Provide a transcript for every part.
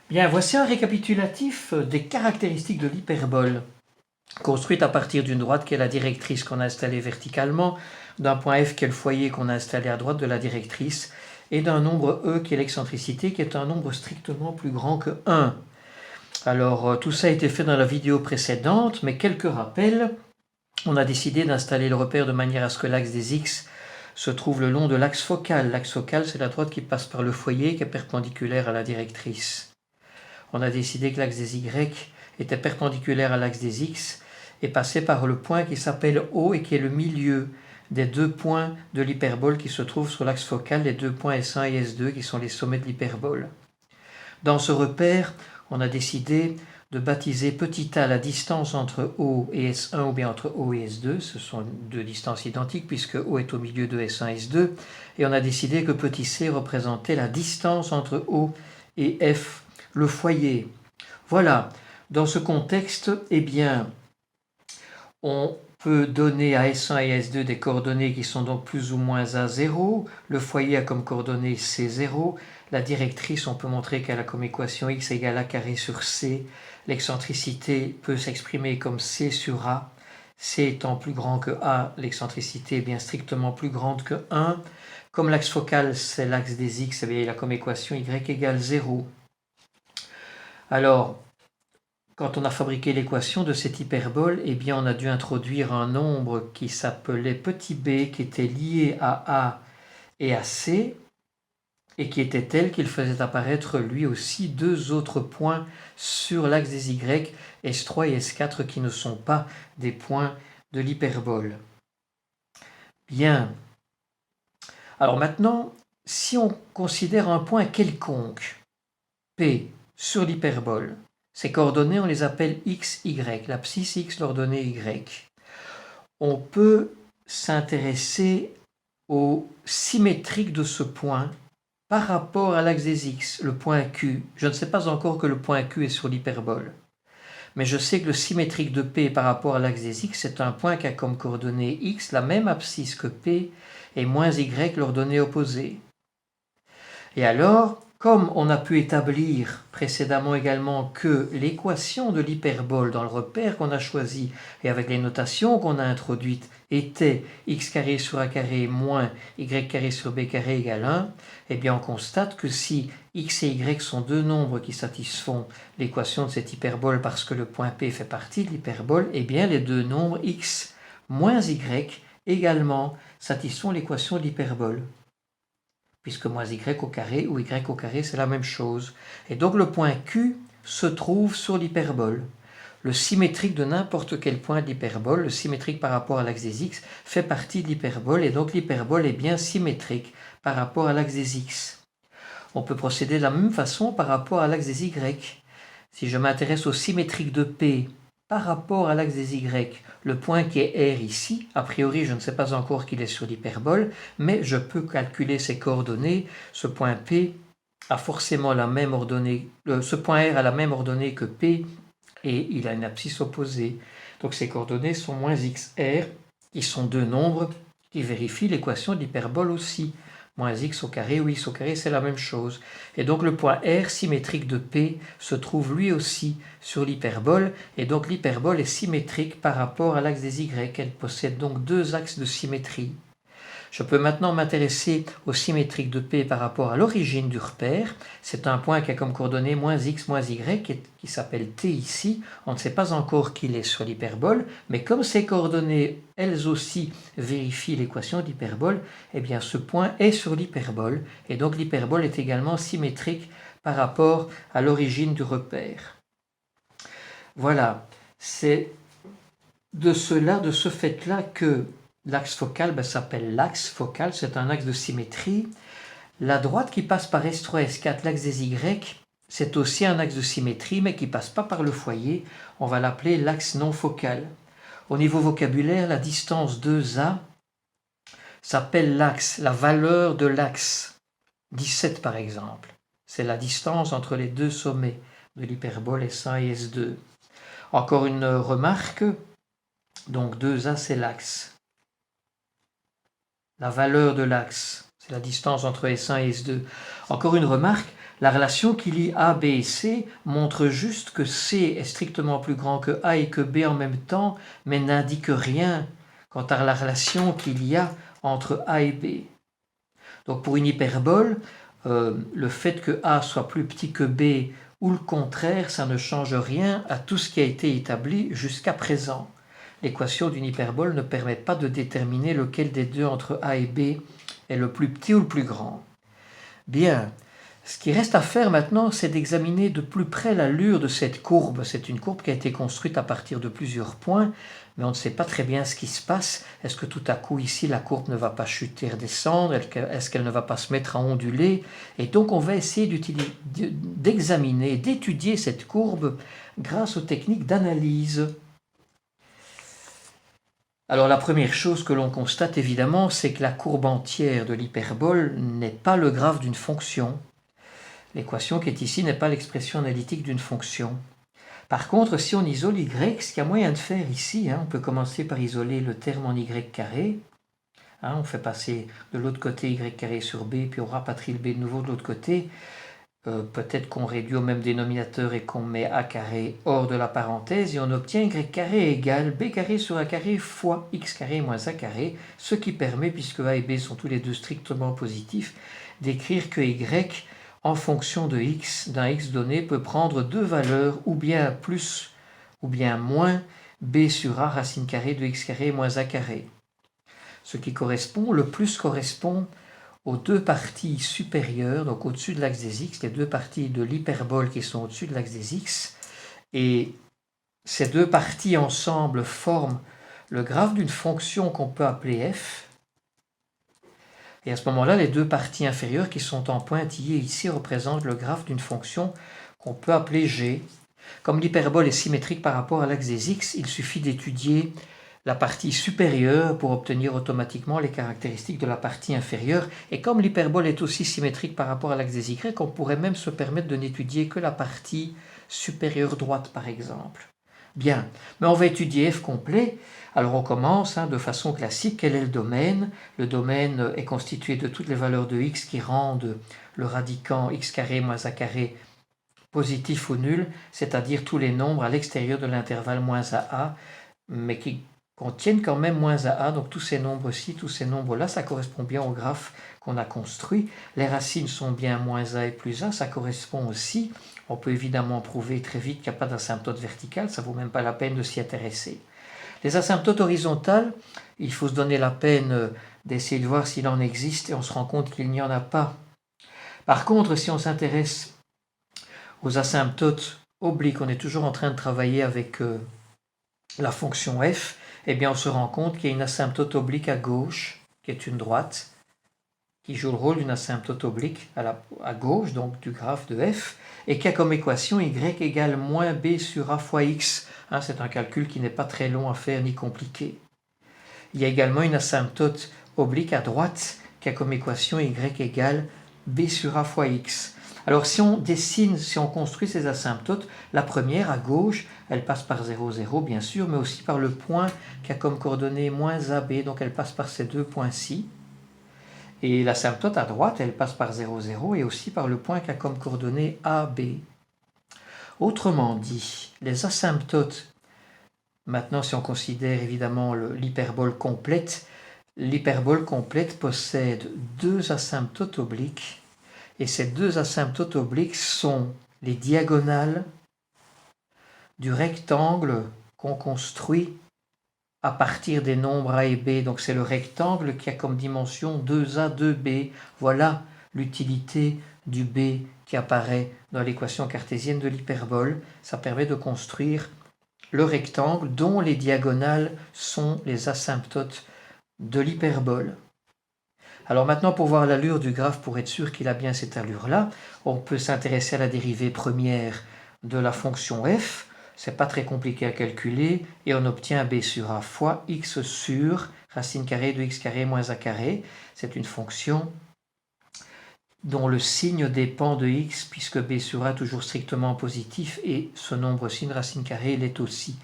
Bien, voici un récapitulatif des caractéristiques de l'hyperbole, construite à partir d'une droite qui est la directrice qu'on a installée verticalement, d'un point F qui est le foyer qu'on a installé à droite de la directrice, et d'un nombre E qui est l'excentricité, qui est un nombre strictement plus grand que 1. Alors, tout ça a été fait dans la vidéo précédente, mais quelques rappels. On a décidé d'installer le repère de manière à ce que l'axe des X se trouve le long de l'axe focal. L'axe focal, c'est la droite qui passe par le foyer, qui est perpendiculaire à la directrice. On a décidé que l'axe des Y était perpendiculaire à l'axe des X et passait par le point qui s'appelle O et qui est le milieu des deux points de l'hyperbole qui se trouvent sur l'axe focal, les deux points S1 et S2 qui sont les sommets de l'hyperbole. Dans ce repère, on a décidé de baptiser petit a la distance entre O et S1 ou bien entre O et S2, ce sont deux distances identiques puisque O est au milieu de S1 et S2, et on a décidé que petit c représentait la distance entre O et F, le foyer. Voilà, dans ce contexte, eh bien, on peut donner à S1 et S2 des coordonnées qui sont donc plus ou moins à 0. Le foyer a comme coordonnée C0. La directrice, on peut montrer qu'elle a comme équation x égale a carré sur c. L'excentricité peut s'exprimer comme c sur a. C étant plus grand que a, l'excentricité est bien strictement plus grande que 1. Comme l'axe focal, c'est l'axe des x, eh bien, il a comme équation y égale 0. Alors, quand on a fabriqué l'équation de cette hyperbole, eh bien on a dû introduire un nombre qui s'appelait petit b, qui était lié à a et à c, et qui était tel qu'il faisait apparaître lui aussi deux autres points sur l'axe des y, S3 et S4, qui ne sont pas des points de l'hyperbole. Bien. Alors maintenant, si on considère un point quelconque, P, sur l'hyperbole, ces coordonnées, on les appelle x, y, l'abscisse x, l'ordonnée y. On peut s'intéresser au symétrique de ce point par rapport à l'axe des x, le point Q. Je ne sais pas encore que le point Q est sur l'hyperbole, mais je sais que le symétrique de P par rapport à l'axe des x, c'est un point qui a comme coordonnée x la même abscisse que P et moins y, l'ordonnée opposée. Et alors, comme on a pu établir précédemment également que l'équation de l'hyperbole dans le repère qu'on a choisi et avec les notations qu'on a introduites était x carré sur a carré moins y carré sur b carré égale 1, eh bien on constate que si x et y sont deux nombres qui satisfont l'équation de cette hyperbole parce que le point P fait partie de l'hyperbole, eh bien les deux nombres x moins y également satisfont l'équation de l'hyperbole, puisque moins y au carré ou y au carré, c'est la même chose. Et donc le point Q se trouve sur l'hyperbole. Le symétrique de n'importe quel point de l'hyperbole, le symétrique par rapport à l'axe des x, fait partie de l'hyperbole, et donc l'hyperbole est bien symétrique par rapport à l'axe des x. On peut procéder de la même façon par rapport à l'axe des y. Si je m'intéresse au symétrique de P par rapport à l'axe des y, le point qui est R ici, a priori je ne sais pas encore qu'il est sur l'hyperbole, mais je peux calculer ses coordonnées. Ce point P a forcément la même ordonnée, ce point R a la même ordonnée que P et il a une abscisse opposée. Donc ses coordonnées sont moins xr, qui sont deux nombres qui vérifient l'équation de l'hyperbole aussi. Moins x au carré ou x au carré, c'est la même chose. Et donc le point R symétrique de P se trouve lui aussi sur l'hyperbole, et donc l'hyperbole est symétrique par rapport à l'axe des y. Elle possède donc deux axes de symétrie. Je peux maintenant m'intéresser au symétrique de P par rapport à l'origine du repère. C'est un point qui a comme coordonnée moins x moins y, qui s'appelle T ici. On ne sait pas encore qu'il est sur l'hyperbole, mais comme ces coordonnées, elles aussi, vérifient l'équation d'hyperbole, eh bien ce point est sur l'hyperbole, et donc l'hyperbole est également symétrique par rapport à l'origine du repère. Voilà, c'est de ce fait-là que l'axe focal s'appelle l'axe focal, c'est un axe de symétrie. La droite qui passe par S3, S4, l'axe des Y, c'est aussi un axe de symétrie, mais qui ne passe pas par le foyer. On va l'appeler l'axe non focal. Au niveau vocabulaire, la distance 2A s'appelle l'axe, la valeur de l'axe. 17 par exemple. C'est la distance entre les deux sommets de l'hyperbole S1 et S2. Encore une remarque, donc 2A c'est l'axe. La valeur de l'axe, c'est la distance entre S1 et S2. Encore une remarque, La relation qui lie A, B et C montre juste que C est strictement plus grand que A et que B en même temps, mais n'indique rien quant à la relation qu'il y a entre A et B. Donc pour une hyperbole, le fait que A soit plus petit que B ou le contraire, ça ne change rien à tout ce qui a été établi jusqu'à présent. L'équation d'une hyperbole ne permet pas de déterminer lequel des deux entre A et B est le plus petit ou le plus grand. Bien, ce qui reste à faire maintenant, c'est d'examiner de plus près l'allure de cette courbe. C'est une courbe qui a été construite à partir de plusieurs points, mais on ne sait pas très bien ce qui se passe. Est-ce que tout à coup ici la courbe ne va pas chuter, redescendre? Est-ce qu'elle ne va pas se mettre à onduler? Et donc on va essayer d'examiner, d'étudier cette courbe grâce aux techniques d'analyse. Alors la première chose que l'on constate évidemment, c'est que la courbe entière de l'hyperbole n'est pas le graphe d'une fonction. L'équation qui est ici n'est pas l'expression analytique d'une fonction. Par contre, si on isole y, ce qu'il y a moyen de faire ici, on peut commencer par isoler le terme en y carré. On fait passer de l'autre côté y carré sur b, puis on rapatrie le b de nouveau de l'autre côté. Peut-être qu'on réduit au même dénominateur et qu'on met a carré hors de la parenthèse et on obtient y carré égale b carré sur a carré fois x carré moins a carré, ce qui permet, puisque a et b sont tous les deux strictement positifs, d'écrire que y en fonction de x, d'un x donné, peut prendre deux valeurs, ou bien plus ou bien moins b sur a racine carrée de x carré moins a carré. Ce qui correspond, le plus correspond aux deux parties supérieures, donc au-dessus de l'axe des x, les deux parties de l'hyperbole qui sont au-dessus de l'axe des x, et ces deux parties ensemble forment le graphe d'une fonction qu'on peut appeler f, et à ce moment-là, les deux parties inférieures qui sont en pointillé ici représentent le graphe d'une fonction qu'on peut appeler g. Comme l'hyperbole est symétrique par rapport à l'axe des x, il suffit d'étudier la partie supérieure pour obtenir automatiquement les caractéristiques de la partie inférieure. Et comme l'hyperbole est aussi symétrique par rapport à l'axe des y, on pourrait même se permettre de n'étudier que la partie supérieure droite, par exemple. Bien, mais on va étudier f complet. Alors on commence de façon classique. Quel est le domaine? Le domaine est constitué de toutes les valeurs de x qui rendent le radicand x carré moins a carré positif ou nul, c'est-à-dire tous les nombres à l'extérieur de l'intervalle moins a, mais qui contiennent quand même moins a. Donc tous ces nombres-ci, tous ces nombres-là, ça correspond bien au graphe qu'on a construit. Les racines sont bien moins a et plus a, ça correspond aussi. On peut évidemment prouver très vite qu'il n'y a pas d'asymptote verticale, ça ne vaut même pas la peine de s'y intéresser. Les asymptotes horizontales, il faut se donner la peine d'essayer de voir s'il en existe et on se rend compte qu'il n'y en a pas. Par contre, si on s'intéresse aux asymptotes obliques, on est toujours en train de travailler avec la fonction f, eh bien on se rend compte qu'il y a une asymptote oblique à gauche, qui est une droite, qui joue le rôle d'une asymptote oblique à gauche, donc du graphe de f, et qui a comme équation y égale moins b sur a fois x. C'est un calcul qui n'est pas très long à faire ni compliqué. Il y a également une asymptote oblique à droite qui a comme équation y égale b sur a fois x. Alors si on dessine, si on construit ces asymptotes, la première à gauche, elle passe par 0, 0 bien sûr, mais aussi par le point qui a comme coordonnée moins AB, donc elle passe par ces deux points-ci. Et l'asymptote à droite, elle passe par 0, 0 et aussi par le point qui a comme coordonnée AB. Autrement dit, les asymptotes, maintenant si on considère évidemment l'hyperbole complète possède deux asymptotes obliques. Et ces deux asymptotes obliques sont les diagonales du rectangle qu'on construit à partir des nombres a et b. Donc c'est le rectangle qui a comme dimension 2a, 2b. Voilà l'utilité du b qui apparaît dans l'équation cartésienne de l'hyperbole. Ça permet de construire le rectangle dont les diagonales sont les asymptotes de l'hyperbole. Alors maintenant, pour voir l'allure du graphe, pour être sûr qu'il a bien cette allure-là, on peut s'intéresser à la dérivée première de la fonction f. C'est pas très compliqué à calculer et on obtient b sur a fois x sur racine carrée de x carré moins a carré. C'est une fonction dont le signe dépend de x puisque b sur a est toujours strictement positif et ce nombre-ci, une racine carrée, l'est aussi.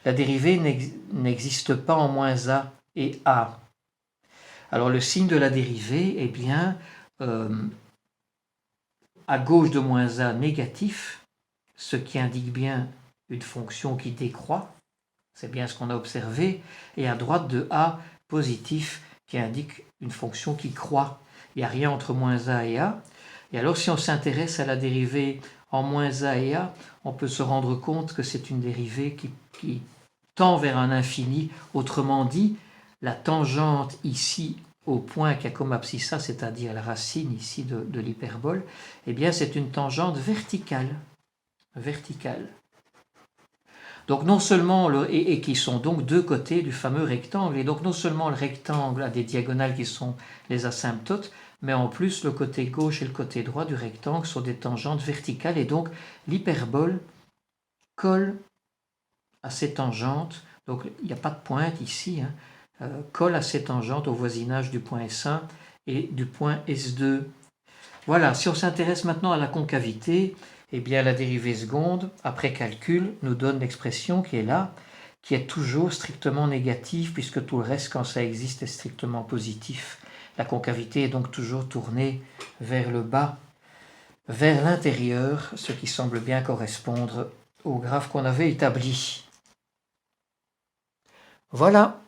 La dérivée n'existe pas en moins a et a. Alors le signe de la dérivée, à gauche de moins a négatif, ce qui indique bien une fonction qui décroît, c'est bien ce qu'on a observé, et à droite de a positif, qui indique une fonction qui croît. Il n'y a rien entre moins a et a. Et alors si on s'intéresse à la dérivée en moins a et a, on peut se rendre compte que c'est une dérivée qui tend vers un infini. Autrement dit, la tangente ici au point qui a comme abscissa, c'est-à-dire la racine ici de l'hyperbole, eh bien c'est une tangente verticale. Donc non seulement, et qui sont donc deux côtés du fameux rectangle, et donc non seulement le rectangle a des diagonales qui sont les asymptotes, mais en plus le côté gauche et le côté droit du rectangle sont des tangentes verticales, et donc l'hyperbole colle à ces tangentes, donc il n'y a pas de pointe ici, colle à ces tangentes au voisinage du point S1 et du point S2. Voilà, si on s'intéresse maintenant à la concavité, eh bien la dérivée seconde, après calcul, nous donne l'expression qui est là, qui est toujours strictement négative, puisque tout le reste, quand ça existe, est strictement positif. La concavité est donc toujours tournée vers le bas, vers l'intérieur, ce qui semble bien correspondre au graphe qu'on avait établi. Voilà.